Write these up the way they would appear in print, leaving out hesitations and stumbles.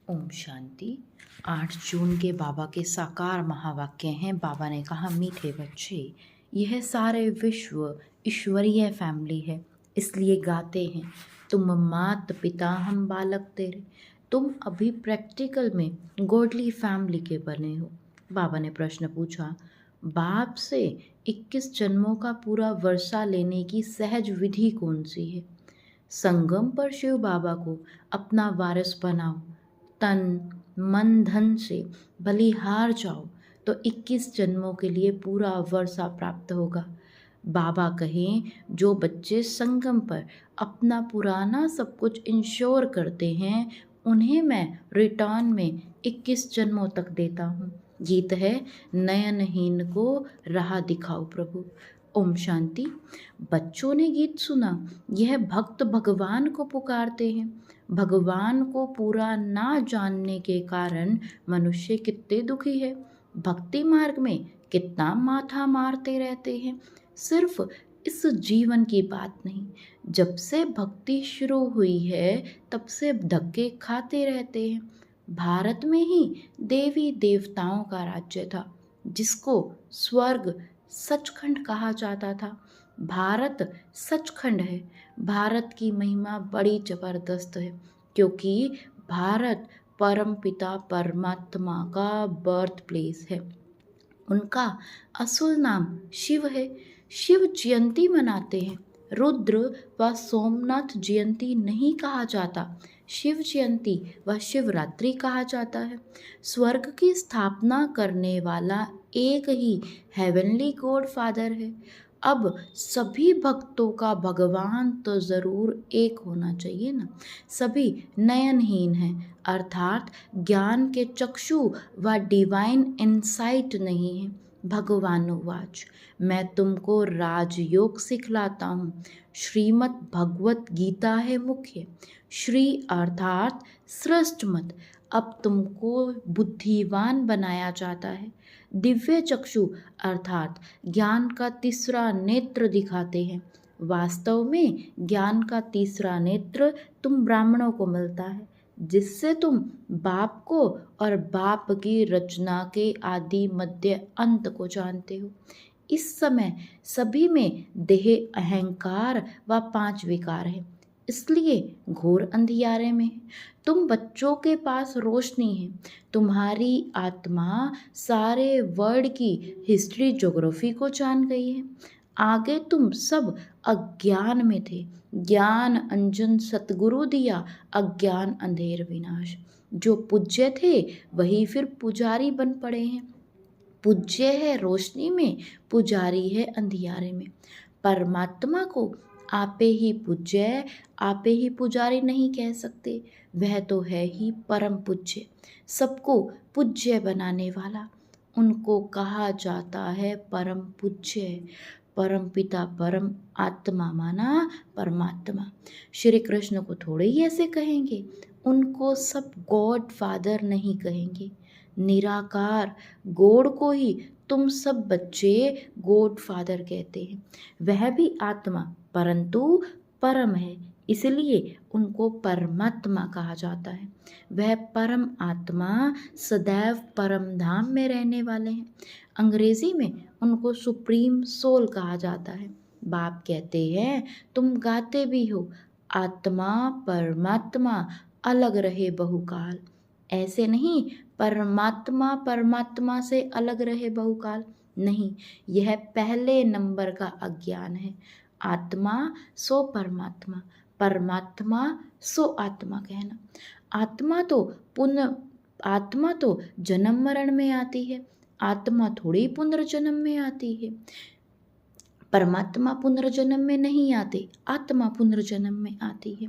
ओम शांति। 8 जून के बाबा के साकार महावाक्य हैं। बाबा ने कहा, मीठे बच्चे, यह सारे विश्व ईश्वरीय फैमिली है, इसलिए गाते हैं, तुम मात पिता हम बालक तेरे। तुम अभी प्रैक्टिकल में गॉडली फैमिली के बने हो। बाबा ने प्रश्न पूछा, बाप से 21 जन्मों का पूरा वर्षा लेने की सहज विधि कौन सी है? संगम पर शिव बाबा को अपना वारिस बनाओ, तन मन धन से बलिहार जाओ तो 21 जन्मों के लिए पूरा वर्षा प्राप्त होगा। बाबा कहें, जो बच्चे संगम पर अपना पुराना सब कुछ इंश्योर करते हैं, उन्हें मैं रिटर्न में 21 जन्मों तक देता हूँ। गीत है, नयनहीन को राह दिखाओ प्रभु। ओम शांति। बच्चों ने गीत सुना। यह भक्त भगवान को पुकारते हैं। भगवान को पूरा ना जानने के कारण मनुष्य कितने दुखी है। भक्ति मार्ग में कितना माथा मारते रहते हैं। सिर्फ इस जीवन की बात नहीं, जब से भक्ति शुरू हुई है तब से धक्के खाते रहते हैं। भारत में ही देवी देवताओं का राज्य था, जिसको स्वर्ग सचखंड कहा जाता था। भारत सचखंड है। भारत की महिमा बड़ी जबरदस्त है, क्योंकि भारत परमपिता परमात्मा का बर्थ प्लेस है। उनका असुल नाम शिव है। शिव जयंती मनाते हैं। रुद्र व सोमनाथ जयंती नहीं कहा जाता, शिव जयंती व शिवरात्रि कहा जाता है। स्वर्ग की स्थापना करने वाला एक ही हेवनली गॉड फादर है। अब सभी भक्तों का भगवान तो ज़रूर एक होना चाहिए ना। सभी नयनहीन हैं, अर्थात ज्ञान के चक्षु व डिवाइन इंसाइट नहीं है। भगवानुवाच, मैं तुमको राजयोग सिखलाता हूँ। श्रीमद् भगवत गीता है मुख्य। श्री अर्थात श्रेष्ठ मत। अब तुमको बुद्धिवान बनाया जाता है। दिव्य चक्षु अर्थात ज्ञान का तीसरा नेत्र दिखाते हैं। वास्तव में ज्ञान का तीसरा नेत्र तुम ब्राह्मणों को मिलता है, जिससे तुम बाप को और बाप की रचना के आदि मध्य अंत को जानते हो। इस समय सभी में देह, अहंकार व 5 विकार है, इसलिए घोर अंधियारे में है। तुम बच्चों के पास रोशनी है। तुम्हारी आत्मा सारे वर्ल्ड की हिस्ट्री ज्योग्राफी को जान गई है। आगे तुम सब अज्ञान में थे। ज्ञान अंजन सतगुरु दिया, अज्ञान अंधेर विनाश। जो पूज्य थे वही फिर पुजारी बन पड़े हैं। पूज्य है रोशनी में, पुजारी है अंधियारे में। परमात्मा को आपे ही पूज्य, आपे ही पुजारी नहीं कह सकते। वह तो है ही परम पूज्य, सबको पूज्य बनाने वाला। उनको कहा जाता है परम पूज्य। परम पिता परम आत्मा माना परमात्मा। श्री कृष्ण को थोड़े ही ऐसे कहेंगे। उनको सब गॉड फादर नहीं कहेंगे। निराकार गॉड को ही तुम सब बच्चे गॉड फादर कहते हैं। वह भी आत्मा, परंतु परम है, इसलिए उनको परमात्मा कहा जाता है। वह परम आत्मा सदैव परम धाम में रहने वाले हैं। अंग्रेजी में उनको सुप्रीम सोल कहा जाता है। बाप कहते हैं, तुम गाते भी हो, आत्मा परमात्मा अलग रहे बहुकाल। ऐसे नहीं, परमात्मा परमात्मा से अलग रहे बहुकाल नहीं, यह पहले नंबर का अज्ञान है। आत्मा सो परमात्मा, परमात्मा सो आत्मा कहना। आत्मा तो जन्म मरण में आती है। आत्मा थोड़ी पुनर्जन्म में आती है। परमात्मा पुनर्जन्म में नहीं आते, आत्मा पुनर्जन्म में आती है।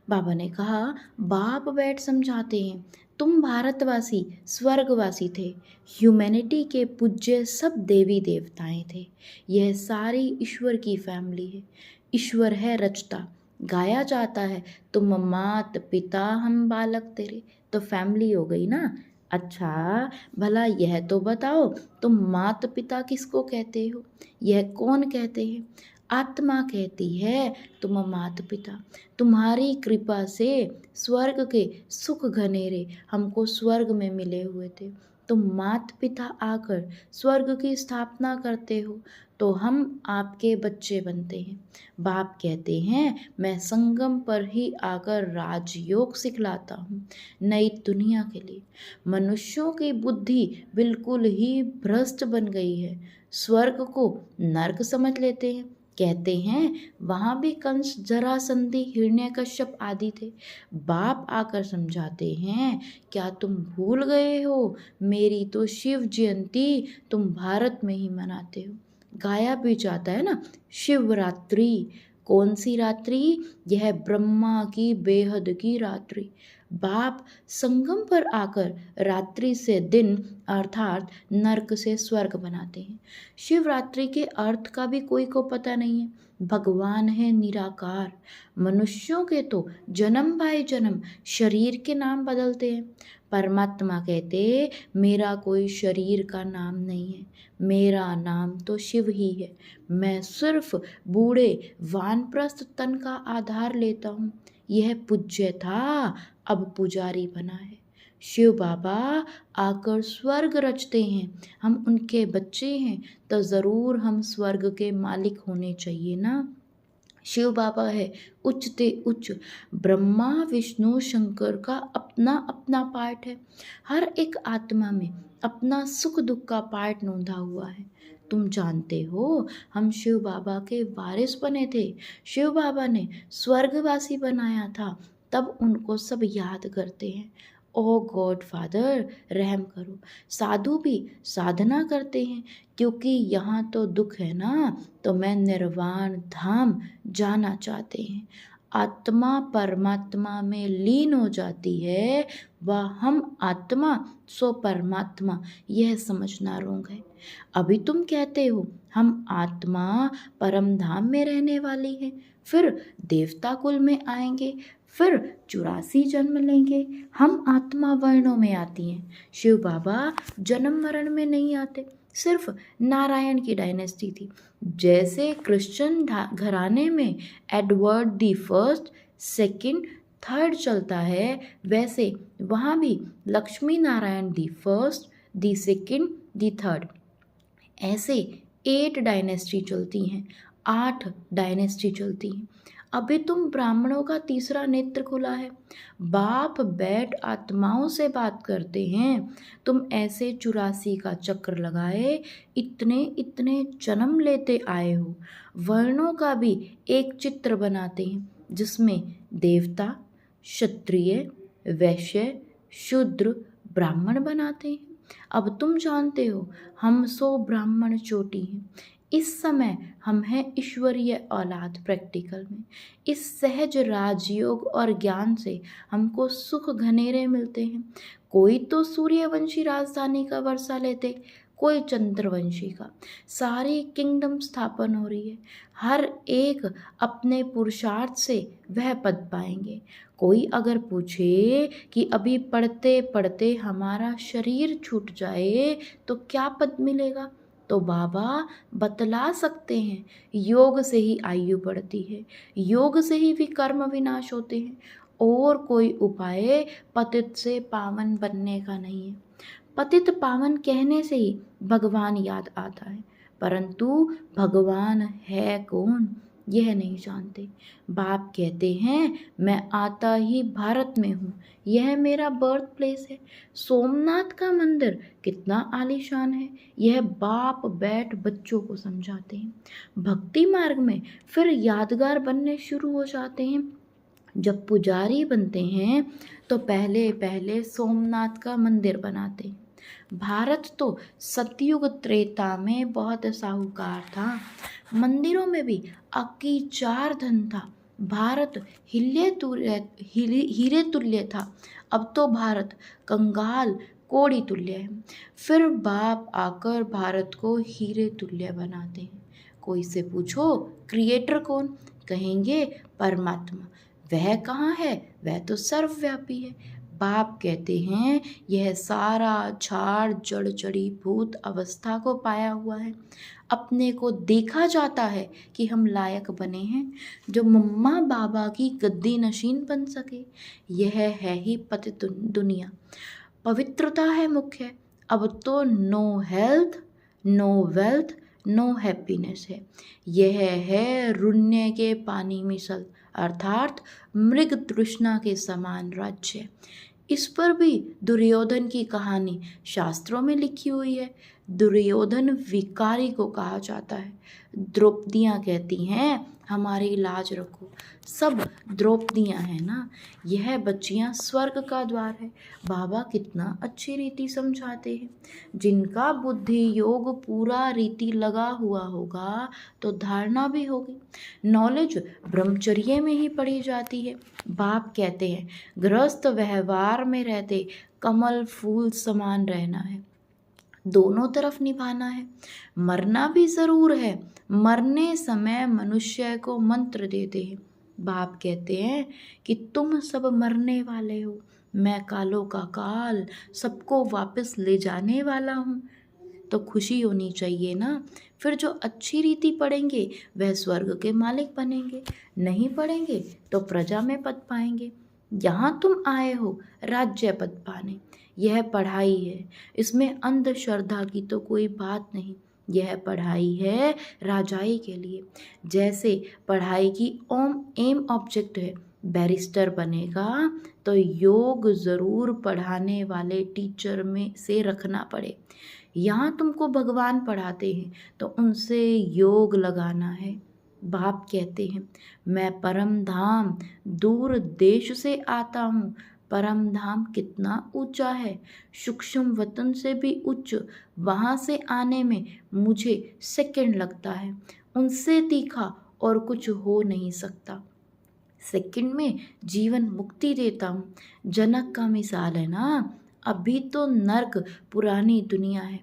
बाबा ने कहा, बाप बैठ समझाते हैं, तुम भारतवासी स्वर्गवासी थे। ह्यूमैनिटी के पूज्य सब देवी देवताएं थे। यह सारी ईश्वर की फैमिली है। ईश्वर है रचता। गाया जाता है, तुम मात पिता हम बालक तेरे, तो फैमिली हो गई ना। अच्छा भला यह तो बताओ, तुम मात पिता किसको कहते हो? यह कौन कहते हैं? आत्मा कहती है, तुम माता पिता, तुम्हारी कृपा से स्वर्ग के सुख घनेरे हमको स्वर्ग में मिले हुए थे। तुम माता पिता आकर स्वर्ग की स्थापना करते हो तो हम आपके बच्चे बनते हैं। बाप कहते हैं, मैं संगम पर ही आकर राजयोग सिखलाता हूँ नई दुनिया के लिए। मनुष्यों की बुद्धि बिल्कुल ही भ्रष्ट बन गई है, स्वर्ग को नर्क समझ लेते हैं। कहते हैं वहाँ भी कंस, जरासंधि, हिरण्यकश्यप आदि थे। बाप आकर समझाते हैं, क्या तुम भूल गए हो, मेरी तो शिव जयंती तुम भारत में ही मनाते हो। गाया भी जाता है ना, शिवरात्रि। कौन सी रात्रि? यह ब्रह्मा की बेहद की रात्रि। बाप संगम पर आकर रात्रि से दिन अर्थात नरक से स्वर्ग बनाते हैं। शिवरात्रि के अर्थ का भी कोई को पता नहीं है। भगवान है निराकार। मनुष्यों के तो जन्म बाय जन्म शरीर के नाम बदलते हैं। परमात्मा कहते, मेरा कोई शरीर का नाम नहीं है, मेरा नाम तो शिव ही है। मैं सिर्फ बूढ़े वानप्रस्थ तन का आधार लेता हूँ। यह पूज्य था, अब पुजारी बना है। शिव बाबा आकर स्वर्ग रचते हैं, हम उनके बच्चे हैं तो ज़रूर हम स्वर्ग के मालिक होने चाहिए ना। शिव बाबा है उच्चते उच्च, ब्रह्मा विष्णु शंकर का अपना अपना पार्ट है। हर एक आत्मा में अपना सुख दुख का पार्ट नोंधा हुआ है। तुम जानते हो, हम शिव बाबा के वारिस बने थे। शिव बाबा ने स्वर्गवासी बनाया था, तब उनको सब याद करते हैं। ओ गॉड फादर, रहम करो। साधु भी साधना करते हैं, क्योंकि यहाँ तो दुख है ना, तो मैं निर्वाण धाम जाना चाहते हैं। आत्मा परमात्मा में लीन हो जाती है, वह हम आत्मा सो परमात्मा, यह समझना रोग है। अभी तुम कहते हो हम आत्मा परम धाम में रहने वाली है, फिर देवता कुल में आएंगे, फिर 84 जन्म लेंगे। हम आत्मा वर्णों में आती हैं। शिव बाबा जन्म मरण में नहीं आते, सिर्फ नारायण की डायनेस्टी थी। जैसे क्रिश्चियन घराने में Edward the first, second, third चलता है, वैसे वहाँ भी Lakshmi Narayan the first, the second, the third, ऐसे 8 डायनेस्टी चलती हैं, 8 डायनेस्टी चलती हैं। अभी तुम ब्राह्मणों का तीसरा नेत्र खुला है। बाप बैठ आत्माओं से बात करते हैं। तुम ऐसे 84 का चक्र लगाए इतने इतने जन्म लेते आए हो। वर्णों का भी एक चित्र बनाते हैं, जिसमें देवता, क्षत्रिय, वैश्य, शूद्र, ब्राह्मण बनाते हैं। अब तुम जानते हो, हम सो ब्राह्मण चोटी हैं। इस समय हम हैं ईश्वरीय औलाद। प्रैक्टिकल में इस सहज राजयोग और ज्ञान से हमको सुख घनेरे मिलते हैं। कोई तो सूर्यवंशी राजधानी का वर्षा लेते, कोई चंद्रवंशी का। सारी किंगडम स्थापन हो रही है। हर एक अपने पुरुषार्थ से वह पद पाएंगे। कोई अगर पूछे कि अभी पढ़ते पढ़ते हमारा शरीर छूट जाए तो क्या पद मिलेगा, तो बाबा बतला सकते हैं, योग से ही आयु बढ़ती है, योग से ही विकर्म विनाश होते हैं। और कोई उपाय पतित से पावन बनने का नहीं है। पतित पावन कहने से ही भगवान याद आता है, परंतु भगवान है कौन यह नहीं जानते। बाप कहते हैं, मैं आता ही भारत में हूँ, यह मेरा बर्थ प्लेस है। सोमनाथ का मंदिर कितना आलीशान है, यह बाप बैठ बच्चों को समझाते हैं। भक्ति मार्ग में फिर यादगार बनने शुरू हो जाते हैं। जब पुजारी बनते हैं तो पहले पहले सोमनाथ का मंदिर बनाते हैं। भारत तो सतयुग त्रेता में बहुत साहूकार था, मंदिरों में भी अक्की चार धन था। भारत हीरे तुल्य था, अब तो भारत कंगाल कोड़ी तुल्य है। फिर बाप आकर भारत को हीरे तुल्य बनाते हैं। कोई से पूछो क्रिएटर कौन, कहेंगे परमात्मा। वह कहाँ है, वह तो सर्वव्यापी है। बाप कहते हैं यह सारा झाड़ जड़ जड़ी भूत अवस्था को पाया हुआ है। अपने को देखा जाता है कि हम लायक बने हैं जो मम्मा बाबा की गद्दी नशीन बन सके। यह है ही पतित दुनिया। पवित्रता है मुख्य। अब तो no health, no wealth, no happiness है। यह है रुण्य के पानी मिसल, अर्थात मृग तृष्णा के समान राज्य। इस पर भी दुर्योधन की कहानी शास्त्रों में लिखी हुई है। दुर्योधन विकारी को कहा जाता है। द्रौपदियाँ कहती हैं हमारी लाज रखो। सब द्रौपदियाँ हैं ना। यह बच्चियाँ स्वर्ग का द्वार है। बाबा कितना अच्छी रीति समझाते हैं। जिनका बुद्धि योग पूरा रीति लगा हुआ होगा तो धारणा भी होगी। नॉलेज ब्रह्मचर्य में ही पढ़ी जाती है। बाप कहते हैं गृहस्थ व्यवहार में रहते कमल फूल समान रहना है, दोनों तरफ निभाना है। मरना भी ज़रूर है। मरने समय मनुष्य को मंत्र देते हैं। बाप कहते हैं कि तुम सब मरने वाले हो, मैं कालों का काल सबको वापस ले जाने वाला हूँ। तो खुशी होनी चाहिए ना। फिर जो अच्छी रीति पढ़ेंगे वह स्वर्ग के मालिक बनेंगे, नहीं पढ़ेंगे तो प्रजा में पद पाएंगे। यहाँ तुम आए हो राज्य पद पाने। यह पढ़ाई है, इसमें अंधश्रद्धा की तो कोई बात नहीं। यह पढ़ाई है राजाई के लिए। जैसे पढ़ाई की एम ऑब्जेक्ट है, बैरिस्टर बनेगा तो योग ज़रूर पढ़ाने वाले टीचर में से रखना पड़े। यहाँ तुमको भगवान पढ़ाते हैं तो उनसे योग लगाना है। बाप कहते हैं मैं परम धाम दूर देश से आता हूँ। परम धाम कितना ऊंचा है, सूक्ष्म वतन से भी उच्च। वहाँ से आने में मुझे सेकंड लगता है। उनसे तीखा और कुछ हो नहीं सकता। सेकंड में जीवन मुक्ति देता हूँ। जनक का मिसाल है ना। अभी तो नर्क पुरानी दुनिया है,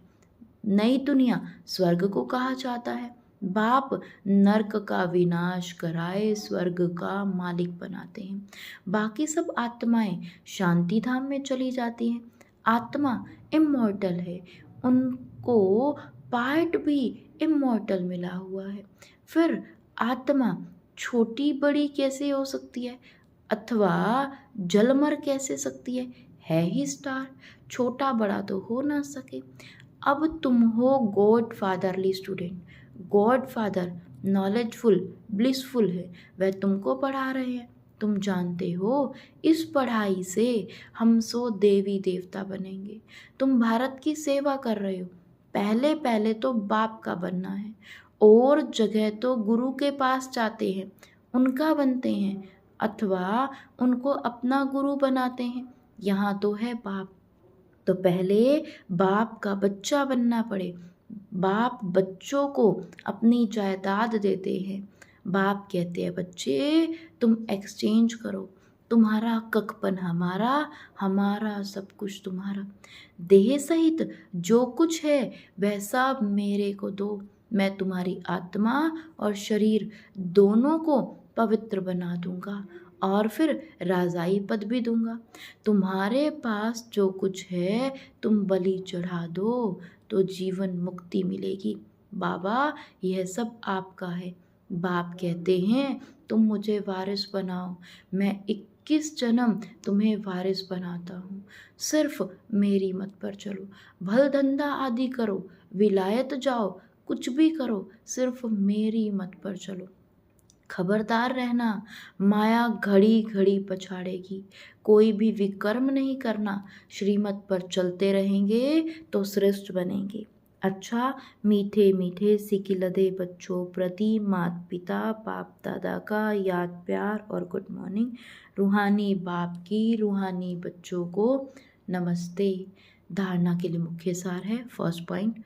नई दुनिया स्वर्ग को कहा जाता है। बाप नर्क का विनाश कराए स्वर्ग का मालिक बनाते हैं। बाकी सब आत्माएं शांति धाम में चली जाती हैं। आत्मा इमॉर्टल है, उनको पार्ट भी इमॉर्टल मिला हुआ है। फिर आत्मा छोटी बड़ी कैसे हो सकती है, अथवा जलमर कैसे सकती है ही स्टार। छोटा बड़ा तो हो ना सके। अब तुम हो God fatherly student. God father knowledgeful blissful है, वह तुमको पढ़ा रहे हैं। तुम जानते हो इस पढ़ाई से हम 100 देवी देवता बनेंगे। तुम भारत की सेवा कर रहे हो। पहले पहले तो बाप का बनना है, और जगह तो गुरु के पास जाते हैं, उनका बनते हैं, अथवा उनको अपना गुरु बनाते हैं। यहाँ तो है बाप, तो पहले बाप का बच्चा बनना पड़े। बाप बच्चों को अपनी जायदाद देते हैं। बाप कहते हैं बच्चे तुम एक्सचेंज करो, तुम्हारा ककपन हमारा, हमारा सब कुछ तुम्हारा। देह सहित जो कुछ है वह सब मेरे को दो। मैं तुम्हारी आत्मा और शरीर दोनों को पवित्र बना दूंगा, और फिर राजाई पद भी दूंगा। तुम्हारे पास जो कुछ है तुम बलि चढ़ा दो तो जीवन मुक्ति मिलेगी। बाबा यह सब आपका है। बाप कहते हैं तुम मुझे वारिस बनाओ। मैं 21 जन्म तुम्हें वारिस बनाता हूँ। सिर्फ मेरी मत पर चलो। भल धंधा आदि करो, विलायत जाओ, कुछ भी करो, सिर्फ मेरी मत पर चलो। खबरदार रहना, माया घड़ी घड़ी पछाड़ेगी। कोई भी विकर्म नहीं करना। श्रीमत पर चलते रहेंगे तो श्रेष्ठ बनेंगे। अच्छा, मीठे मीठे सिकिलदे बच्चों प्रति माता पिता बाप दादा का याद प्यार और गुड मॉर्निंग। रूहानी बाप की रूहानी बच्चों को नमस्ते। धारणा के लिए मुख्य सार है। फर्स्ट पॉइंट,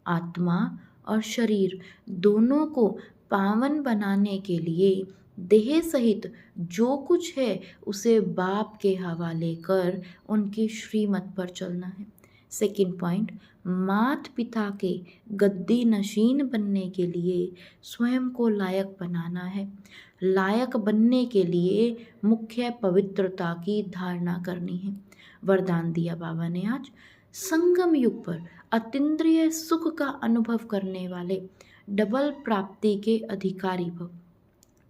आत्मा और शरीर दोनों को पावन बनाने के लिए देह सहित जो कुछ है उसे बाप के हवाले कर उनकी श्रीमत पर चलना है। सेकंड पॉइंट, माता पिता के गद्दी नशीन बनने के लिए स्वयं को लायक बनाना है। लायक बनने के लिए मुख्य पवित्रता की धारणा करनी है। वरदान दिया बाबा ने आज। संगम युग पर अतीन्द्रिय सुख का अनुभव करने वाले डबल प्राप्ति के अधिकारी भव।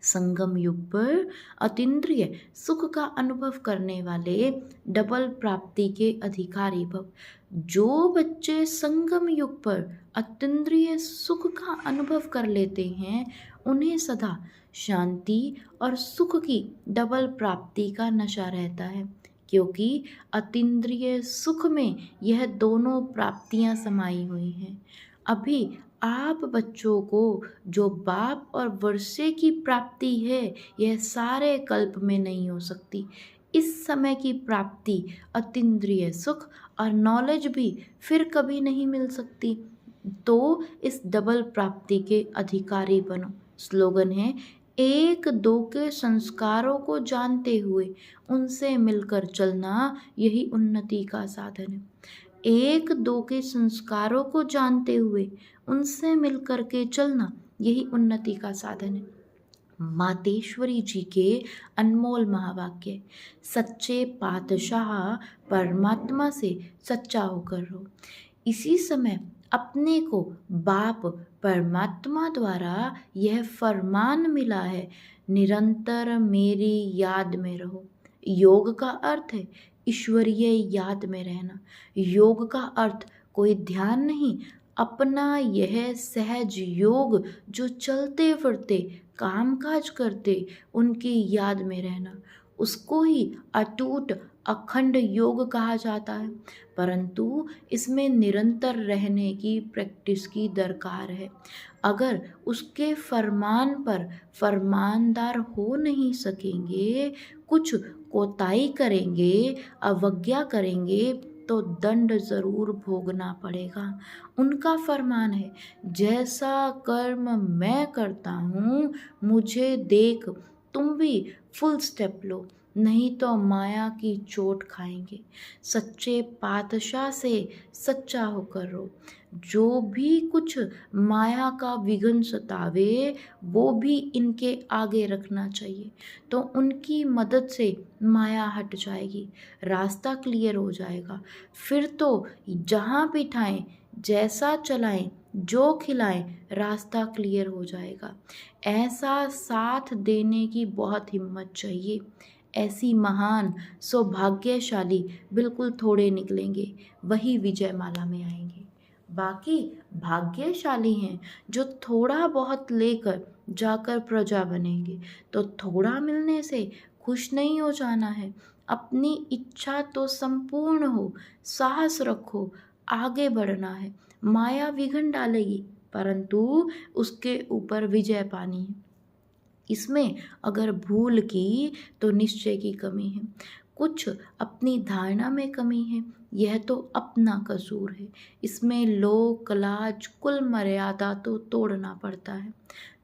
संगम युग पर अतीन्द्रिय सुख का अनुभव करने वाले डबल प्राप्ति के अधिकारी भव। जो बच्चे संगम युग पर अतीन्द्रिय सुख का अनुभव कर लेते हैं उन्हें सदा शांति और सुख की डबल प्राप्ति का नशा रहता है, क्योंकि अतीन्द्रिय सुख में यह दोनों प्राप्तियां समाई हुई हैं। अभी आप बच्चों को जो बाप और वर्षे की प्राप्ति है यह सारे कल्प में नहीं हो सकती। इस समय की प्राप्ति अतीन्द्रिय सुख और नॉलेज भी फिर कभी नहीं मिल सकती। तो इस डबल प्राप्ति के अधिकारी बनो। स्लोगन है, एक दो के संस्कारों को जानते हुए उनसे मिलकर चलना यही उन्नति का साधन है। एक दो के संस्कारों को जानते हुए उनसे मिलकर के चलना यही उन्नति का साधन है। मातेश्वरी जी के अनमोल महावाक्य, सच्चे पातशाह परमात्मा से सच्चा होकर रहो। इसी समय अपने को बाप परमात्मा द्वारा यह फरमान मिला है, निरंतर मेरी याद में रहो। योग का अर्थ है ईश्वरीय याद में रहना। योग का अर्थ कोई ध्यान नहीं, अपना यह सहज योग जो चलते फिरते कामकाज करते उनकी याद में रहना, उसको ही अटूट अखंड योग कहा जाता है। परंतु इसमें निरंतर रहने की प्रैक्टिस की दरकार है। अगर उसके फरमान पर फरमानदार हो नहीं सकेंगे, कुछ कोताही करेंगे, अवज्ञा करेंगे तो दंड ज़रूर भोगना पड़ेगा। उनका फरमान है, जैसा कर्म मैं करता हूँ मुझे देख तुम भी फुल स्टेप लो, नहीं तो माया की चोट खाएंगे। सच्चे पातशाह से सच्चा होकर रहो। जो भी कुछ माया का विघ्न सतावे वो भी इनके आगे रखना चाहिए, तो उनकी मदद से माया हट जाएगी, रास्ता क्लियर हो जाएगा। फिर तो जहाँ बिठाएं, जैसा चलाएं, जो खिलाएं, रास्ता क्लियर हो जाएगा। ऐसा साथ देने की बहुत हिम्मत चाहिए। ऐसी महान सौभाग्यशाली बिल्कुल थोड़े निकलेंगे, वही विजय माला में आएंगे। बाकी भाग्यशाली हैं जो थोड़ा बहुत लेकर जाकर प्रजा बनेंगे। तो थोड़ा मिलने से खुश नहीं हो जाना है, अपनी इच्छा तो संपूर्ण हो, साहस रखो, आगे बढ़ना है। माया विघ्न डालेगी परंतु उसके ऊपर विजय पानी है। इसमें अगर भूल की तो निश्चय की कमी है, कुछ अपनी धारणा में कमी है, यह तो अपना कसूर है। इसमें लोक लाज कुल मर्यादा तो तोड़ना पड़ता है।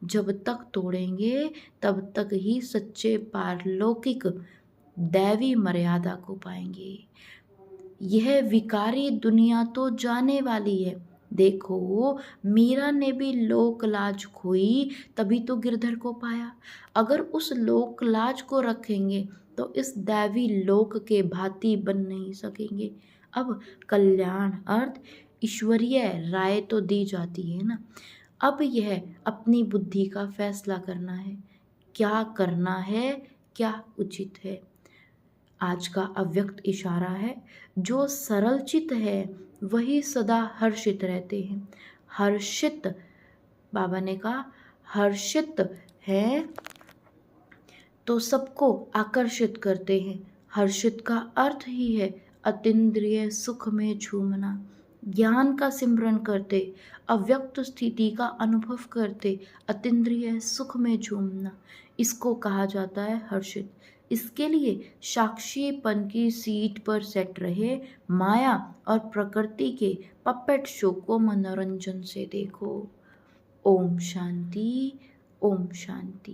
जब तक तोड़ेंगे तब तक ही सच्चे पारलौकिक दैवी मर्यादा को पाएंगे। यह विकारी दुनिया तो जाने वाली है। देखो मीरा ने भी लोक लाज खोई तभी तो गिरधर को पाया। अगर उस लोक लाज को रखेंगे तो इस दैवी लोक के भांति बन नहीं सकेंगे। अब कल्याण अर्थ ईश्वरीय राय तो दी जाती है ना, अब यह अपनी बुद्धि का फैसला करना है, क्या करना है, क्या उचित है। आज का अव्यक्त इशारा है, जो सरल चित है वही सदा हर्षित रहते हैं। हर्षित, बाबा ने कहा हर्षित है तो सबको आकर्षित करते हैं। हर्षित का अर्थ ही है अतीन्द्रिय सुख में झूमना, ज्ञान का सिमरन करते, अव्यक्त स्थिति का अनुभव करते, अतीन्द्रिय सुख में झूमना, इसको कहा जाता है हर्षित। इसके लिए साक्षीपन की सीट पर सेट रहे, माया और प्रकृति के पपेट शो को मनोरंजन से देखो। ओम शांति, ओम शांति।